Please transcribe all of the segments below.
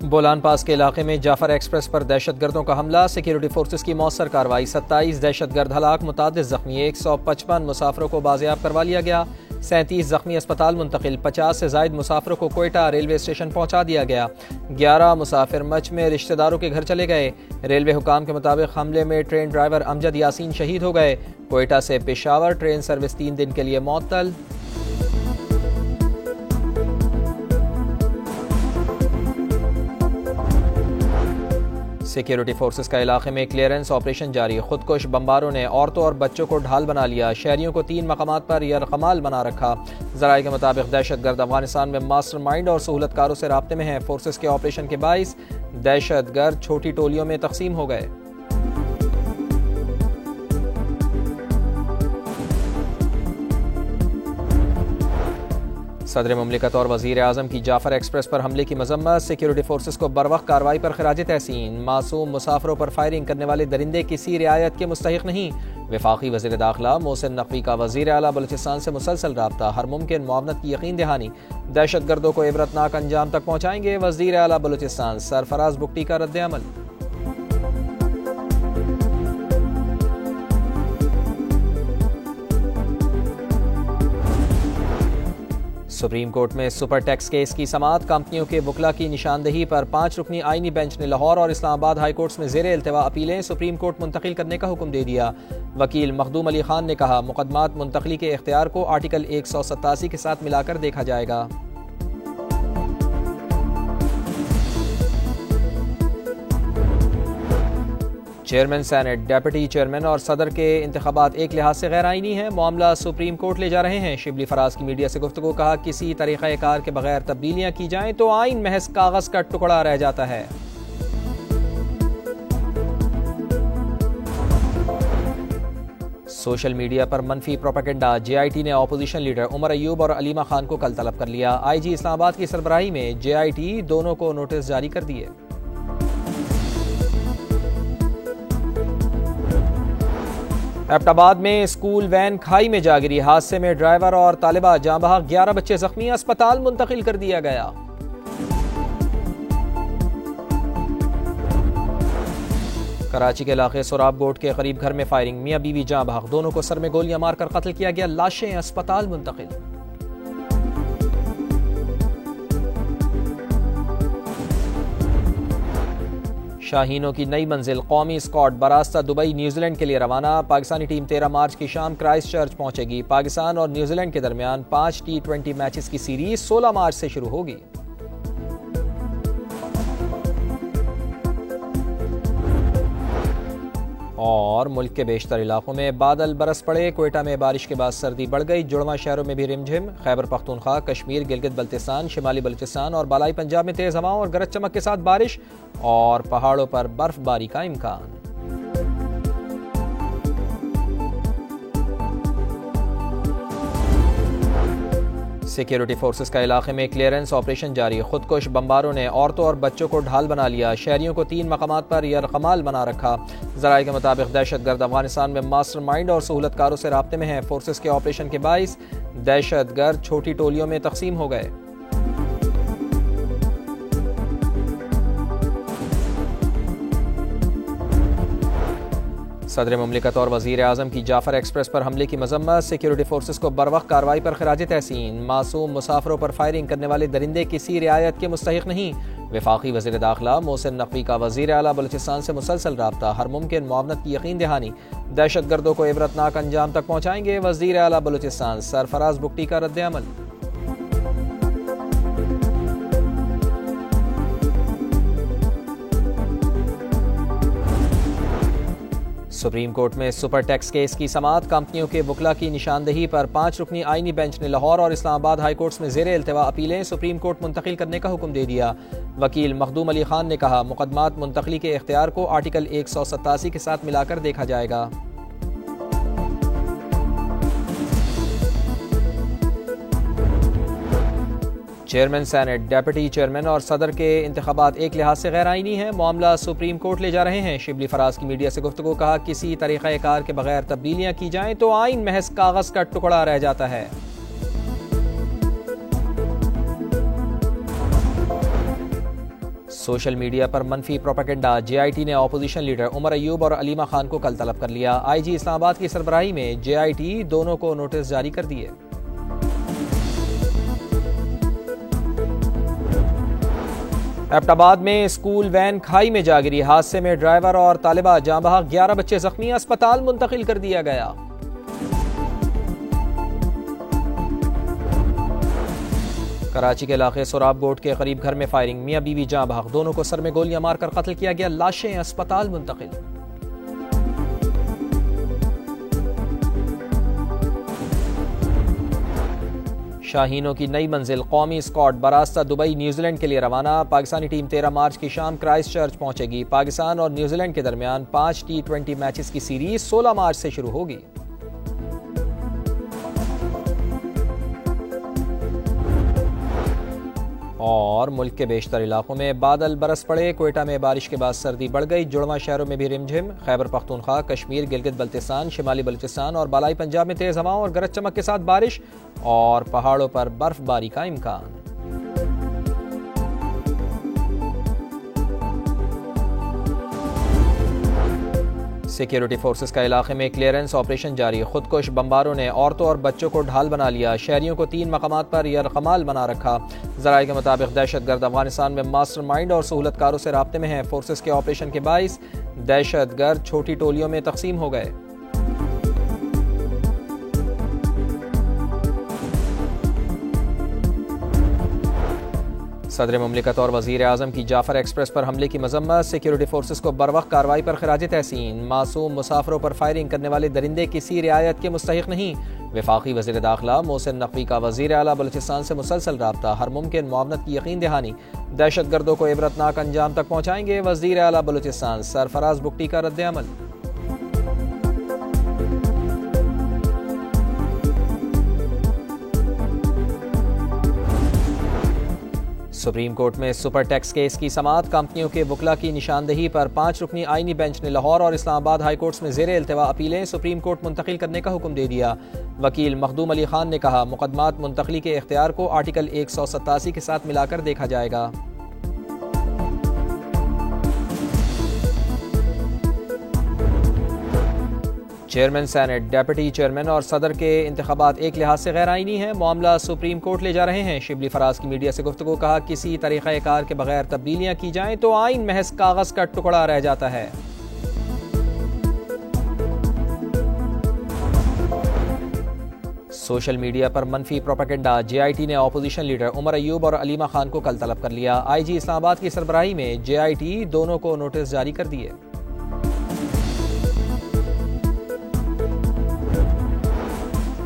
بولان پاس کے علاقے میں جعفر ایکسپریس پر دہشت گردوں کا حملہ، سیکیورٹی فورسز کی مؤثر کارروائی، 27 دہشت گرد ہلاک، متعدد زخمی، 155 مسافروں کو بازیاب کروا لیا گیا، 37 زخمی اسپتال منتقل، 50 سے زائد مسافروں کو کوئٹہ ریلوے اسٹیشن پہنچا دیا گیا، 11 مسافر مچ میں رشتہ داروں کے گھر چلے گئے۔ ریلوے حکام کے مطابق حملے میں ٹرین ڈرائیور امجد یاسین شہید ہو گئے۔ کوئٹہ سے پشاور ٹرین سروس 3 دن کے لیے معطل۔ سیکیورٹی فورسز کا علاقے میں کلیئرنس آپریشن جاری، خودکش بمباروں نے عورتوں اور بچوں کو ڈھال بنا لیا، شہریوں کو 3 مقامات پر یرغمال بنا رکھا۔ ذرائع کے مطابق دہشت گرد افغانستان میں ماسٹر مائنڈ اور سہولت کاروں سے رابطے میں ہیں۔ فورسز کے آپریشن کے باعث دہشت گرد چھوٹی ٹولیوں میں تقسیم ہو گئے۔ صدر مملکت اور وزیر اعظم کی جعفر ایکسپریس پر حملے کی مذمت، سیکیورٹی فورسز کو بروقت کارروائی پر خراج تحسین۔ معصوم مسافروں پر فائرنگ کرنے والے درندے کسی رعایت کے مستحق نہیں۔ وفاقی وزیر داخلہ محسن نقوی کا وزیر اعلیٰ بلوچستان سے مسلسل رابطہ، ہر ممکن معاونت کی یقین دہانی۔ دہشت گردوں کو عبرتناک انجام تک پہنچائیں گے وزیر اعلیٰ بلوچستان، سرفراز بگٹی کا رد عمل۔ سپریم کورٹ میں سپر ٹیکس کیس کی سماعت، کمپنیوں کے وکلاء کی نشاندہی پر 5 رکنی آئینی بینچ نے لاہور اور اسلام آباد ہائی کورٹس میں زیر التوا اپیلیں سپریم کورٹ منتقل کرنے کا حکم دے دیا۔ وکیل مخدوم علی خان نے کہا، مقدمات منتقلی کے اختیار کو آرٹیکل 187 کے ساتھ ملا کر دیکھا جائے گا۔ چیئرمین سینٹ، ڈیپٹی چیئرمین اور صدر کے انتخابات ایک لحاظ سے غیر آئینی ہیں، معاملہ سپریم کورٹ لے جا رہے ہیں۔ شبلی فراز کی میڈیا سے گفتگو، کہا کسی طریقہ کار کے بغیر تبدیلیاں کی جائیں تو آئین محض کاغذ کا ٹکڑا رہ جاتا ہے۔ سوشل میڈیا پر منفی پروپیگنڈا، جے آئی ٹی نے اپوزیشن لیڈر عمر ایوب اور علیمہ خان کو کل طلب کر لیا۔ آئی جی اسلام آباد کی سربراہی میں جے آئی ٹی دونوں کو نوٹس جاری کر دیے۔ ایبٹ آباد میں اسکول وین کھائی میں جا گری، حادثے میں ڈرائیور اور طالبہ جاں بحق، 11 بچے زخمی، اسپتال منتقل کر دیا گیا۔ کراچی کے علاقے سوراب گوٹ کے قریب گھر میں فائرنگ، میاں بیوی جاں بحق، دونوں کو سر میں گولیاں مار کر قتل کیا گیا، لاشیں اسپتال منتقل۔ شاہینوں کی نئی منزل، قومی اسکواڈ براستہ دبئی نیوزی لینڈ کے لیے روانہ، پاکستانی ٹیم 13 مارچ کی شام کرائسٹ چرچ پہنچے گی۔ پاکستان اور نیوزی لینڈ کے درمیان 5 T20 میچز کی سیریز 16 مارچ سے شروع ہوگی۔ اور ملک کے بیشتر علاقوں میں بادل برس پڑے، کوئٹہ میں بارش کے بعد سردی بڑھ گئی، جڑواں شہروں میں بھی رمجھم، خیبر پختونخوا، کشمیر، گلگت بلتستان، شمالی بلوچستان اور بالائی پنجاب میں تیز ہواؤں اور گرج چمک کے ساتھ بارش اور پہاڑوں پر برف باری کا امکان۔ سیکیورٹی فورسز کا علاقے میں کلیئرنس آپریشن جاری، خودکش بمباروں نے عورتوں اور بچوں کو ڈھال بنا لیا، شہریوں کو 3 مقامات پر یرغمال بنا رکھا۔ ذرائع کے مطابق دہشت گرد افغانستان میں ماسٹر مائنڈ اور سہولت کاروں سے رابطے میں ہیں۔ فورسز کے آپریشن کے باعث دہشت گرد چھوٹی ٹولیوں میں تقسیم ہو گئے۔ صدر مملکت اور وزیر اعظم کی جعفر ایکسپریس پر حملے کی مذمت، سیکیورٹی فورسز کو بروقت کارروائی پر خراج تحسین۔ معصوم مسافروں پر فائرنگ کرنے والے درندے کسی رعایت کے مستحق نہیں۔ وفاقی وزیر داخلہ محسن نقوی کا وزیر اعلیٰ بلوچستان سے مسلسل رابطہ، ہر ممکن معاونت کی یقین دہانی۔ دہشت گردوں کو عبرتناک انجام تک پہنچائیں گے وزیر اعلیٰ بلوچستان، سرفراز بگٹی کا رد عمل۔ سپریم کورٹ میں سپر ٹیکس کیس کی سماعت، کمپنیوں کے وکلاء کی نشاندہی پر 5 رکنی آئینی بینچ نے لاہور اور اسلام آباد ہائی کورٹس میں زیر التوا اپیلیں سپریم کورٹ منتقل کرنے کا حکم دے دیا۔ وکیل مخدوم علی خان نے کہا، مقدمات منتقلی کے اختیار کو آرٹیکل 187 کے ساتھ ملا کر دیکھا جائے گا۔ چیئرمین سینٹ، ڈیپٹی چیئرمین اور صدر کے انتخابات ایک لحاظ سے غیر آئینی ہیں، معاملہ سپریم کورٹ لے جا رہے ہیں۔ شبلی فراز کی میڈیا سے گفتگو، کہا کسی طریقہ کار کے بغیر تبدیلیاں کی جائیں تو آئین محض کاغذ کا ٹکڑا رہ جاتا ہے۔ سوشل میڈیا پر منفی پروپیگنڈا، جے آئی ٹی نے اپوزیشن لیڈر عمر ایوب اور علیمہ خان کو کل طلب کر لیا۔ آئی جی اسلام آباد کی سربراہی میں جے آئی ٹی دونوں کو نوٹس جاری کر دیے۔ ایبٹ آباد میں اسکول وین کھائی میں جا گری، حادثے میں ڈرائیور اور طالبہ جاں بحق، 11 بچے زخمی، اسپتال منتقل کر دیا گیا۔ کراچی کے علاقے سوراب گوٹ کے قریب گھر میں فائرنگ، میاں بیوی جاں بحق، دونوں کو سر میں گولیاں مار کر قتل کیا گیا، لاشیں اسپتال منتقل۔ شاہینوں کی نئی منزل، قومی اسکواڈ براستہ دبئی نیوزی لینڈ کے لیے روانہ، پاکستانی ٹیم 13 مارچ کی شام کرائسٹ چرچ پہنچے گی۔ پاکستان اور نیوزی لینڈ کے درمیان 5 T20 میچز کی سیریز 16 مارچ سے شروع ہوگی۔ اور ملک کے بیشتر علاقوں میں بادل برس پڑے، کوئٹہ میں بارش کے بعد سردی بڑھ گئی، جڑواں شہروں میں بھی رمجھم، خیبر پختونخوا، کشمیر، گلگت بلتستان، شمالی بلوچستان اور بالائی پنجاب میں تیز ہواؤں اور گرج چمک کے ساتھ بارش اور پہاڑوں پر برف باری کا امکان۔ سیکیورٹی فورسز کا علاقے میں کلیئرنس آپریشن جاری، خودکش بمباروں نے عورتوں اور بچوں کو ڈھال بنا لیا، شہریوں کو 3 مقامات پر یرغمال بنا رکھا۔ ذرائع کے مطابق دہشت گرد افغانستان میں ماسٹر مائنڈ اور سہولت کاروں سے رابطے میں ہیں۔ فورسز کے آپریشن کے باعث دہشت گرد چھوٹی ٹولیوں میں تقسیم ہو گئے۔ صدر مملکت اور وزیر اعظم کی جعفر ایکسپریس پر حملے کی مذمت، سیکیورٹی فورسز کو بروقت کارروائی پر خراج تحسین، معصوم مسافروں پر فائرنگ کرنے والے درندے کسی رعایت کے مستحق نہیں۔ وفاقی وزیر داخلہ محسن نقوی کا وزیر اعلیٰ بلوچستان سے مسلسل رابطہ، ہر ممکن معاونت کی یقین دہانی، دہشت گردوں کو عبرتناک انجام تک پہنچائیں گے وزیر اعلیٰ بلوچستان، سرفراز بگٹی کا رد عمل۔ سپریم کورٹ میں سپر ٹیکس کیس کی سماعت، کمپنیوں کے وکلاء کی نشاندہی پر 5 رکنی آئینی بینچ نے لاہور اور اسلام آباد ہائی کورٹس میں زیر التوا اپیلیں سپریم کورٹ منتقل کرنے کا حکم دے دیا۔ وکیل مخدوم علی خان نے کہا، مقدمات منتقلی کے اختیار کو آرٹیکل 187 کے ساتھ ملا کر دیکھا جائے گا۔ چیئرمین سینٹ، ڈیپٹی چیئرمین اور صدر کے انتخابات ایک لحاظ سے غیر آئینی ہیں، معاملہ سپریم کورٹ لے جا رہے ہیں۔ شبلی فراز کی میڈیا سے گفتگو، کہا کسی طریقہ کار کے بغیر تبدیلیاں کی جائیں تو آئین محض کاغذ کا ٹکڑا رہ جاتا ہے۔ سوشل میڈیا پر منفی پروپیگنڈا، جے آئی ٹی نے اپوزیشن لیڈر عمر ایوب اور علیمہ خان کو کل طلب کر لیا۔ آئی جی اسلام آباد کی سربراہی میں جے آئی ٹی دونوں کو نوٹس جاری کر دیے۔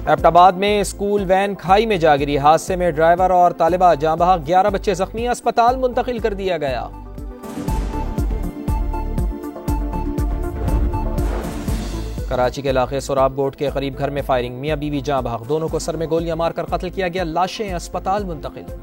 ایبٹ آباد میں اسکول وین کھائی میں جا گری، حادثے میں ڈرائیور اور طالبہ جاں بحق، 11 بچے زخمی، اسپتال منتقل کر دیا گیا۔ کراچی کے علاقے سوراب گوٹ کے قریب گھر میں فائرنگ، میاں بیوی جاں بحق، دونوں کو سر میں گولیاں مار کر قتل کیا گیا، لاشیں اسپتال منتقل۔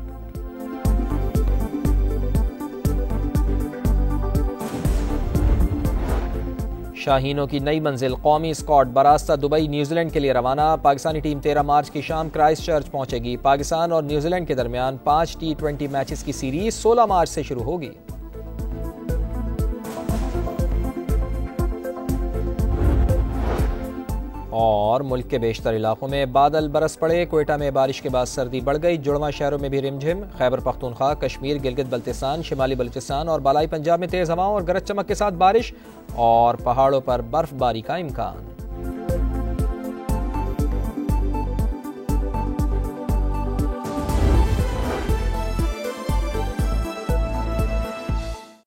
شاہینوں کی نئی منزل، قومی اسکواڈ براستہ دبئی نیوزی لینڈ کے لیے روانہ، پاکستانی ٹیم 13 مارچ کی شام کرائسٹ چرچ پہنچے گی۔ پاکستان اور نیوزی لینڈ کے درمیان 5 T20 میچز کی سیریز 16 مارچ سے شروع ہوگی۔ اور ملک کے بیشتر علاقوں میں بادل برس پڑے، کوئٹہ میں بارش کے بعد سردی بڑھ گئی، جڑواں شہروں میں بھی رمجھم، خیبر پختونخوا، کشمیر، گلگت بلتستان، شمالی بلوچستان اور بالائی پنجاب میں تیز ہواؤں اور گرج چمک کے ساتھ بارش اور پہاڑوں پر برف باری کا امکان۔